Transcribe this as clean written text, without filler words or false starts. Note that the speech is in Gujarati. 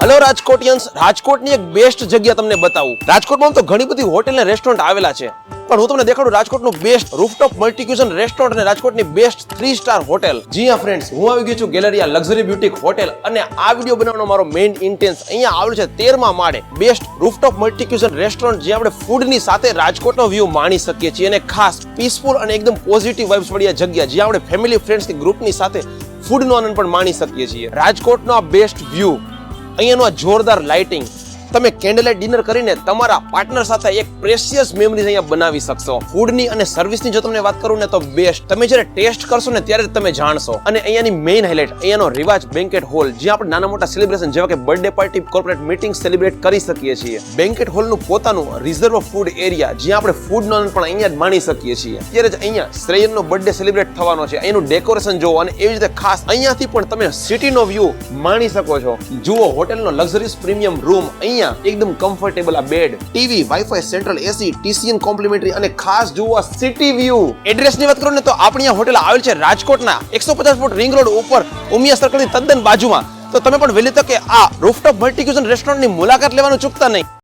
હેલો રાજકોટિયન્સ, રાજકોટની એક બેસ્ટ જગ્યા તમને બતાવું. રાજકોટમાં તો ઘણી બધી હોટેલ અને રેસ્ટોરન્ટ આવેલા છે, પણ હું તમને દેખાડું રાજકોટનું બેસ્ટ રૂફટોપ મલ્ટીક્યુઝન રેસ્ટોરન્ટ અને રાજકોટની બેસ્ટ 3 સ્ટાર હોટેલ. જી હા ફ્રેન્ડ્સ, હું આવી ગયો છું ગેલેરિયા લક્ઝરી બ્યુટીક હોટેલ અને આ વિડીયો બનાવવાનો મારો મેઇન ઇન્ટેન્સ અહીંયા આવેલું છે 13મા માળે બેસ્ટ રૂફટોપ મલ્ટીક્યુઝન રેસ્ટોરન્ટ, જ્યાં આપણે ફૂડની સાથે રાજકોટનો વ્યૂ માણી શકીએ છીએ અને ખાસ પીસફુલ અને એકદમ પોઝિટિવ વાઇબ્સ વાળી આ જગ્યા, જ્યાં આપણે ફેમિલી ફ્રેન્ડ્સ કે ગ્રુપની સાથે ફૂડનો આનંદ પણ માણી શકીએ છીએ. રાજકોટનો આ બેસ્ટ વ્યૂ, અહીંયાનું આ જોરદાર લાઇટિંગ, તમે કેન્ડલ લાઇટ ડિનર કરીને તમારા પાર્ટનર સાથે એક પ્રેશિયસ મેમરીઝ અહીંયા બનાવી શકશો. ફૂડની અને સર્વિસની જો તમને વાત કરું ને તો બેસ્ટ. તમે જ્યારે ટેસ્ટ કરશો ને ત્યારે તમે જાણશો. અને અહીંયાની મેઇન હાઇલાઇટ અહીંયાનો રિવાજ બેન્કેટ હોલ, જ્યાં આપણે નાના મોટા સેલિબ્રેશન જેવા કે birthday party, corporate meeting celebrate કરી શકીએ છીએ. બેન્કેટ હોલનું પોતાનું રિઝર્વ ફૂડ એરિયા, જ્યાં આપણે ફૂડનો આનંદ પણ અહીંયા જ માણી શકીએ છીએ. ત્યારે જ અહીંયા શ્રેયનનો બર્થડે સેલિબ્રેટ થવાનો છે. અહીંનું ડેકોરેશન જોવો અને એવી રીતે ખાસ અહીંયાથી પણ તમે સિટીનો વ્યૂ માણી શકો છો. જુઓ હોટેલનો લક્ઝરીઝ પ્રીમિયમ રૂમ, અહીંયા એકદમ કમ્ફર્ટેબલ આ bed, TV, wifi, central AC, TCN complimentary અને ખાસ જુઓ સિટી વ્યૂ. એડ્રેસની વાત કરું ને તો આપણી આ હોટેલ આવેલ છે રાજકોટના 150 ફૂટ રિંગ રોડ ઉપર ઉમિયા સર્કલની તદ્દન બાજુમાં. તો તમે પણ વહેલી તકે આ રૂફટોપ મલ્ટીક્યુઝન રેસ્ટોરન્ટની મુલાકાત લેવાનું ચૂકતા નહીં.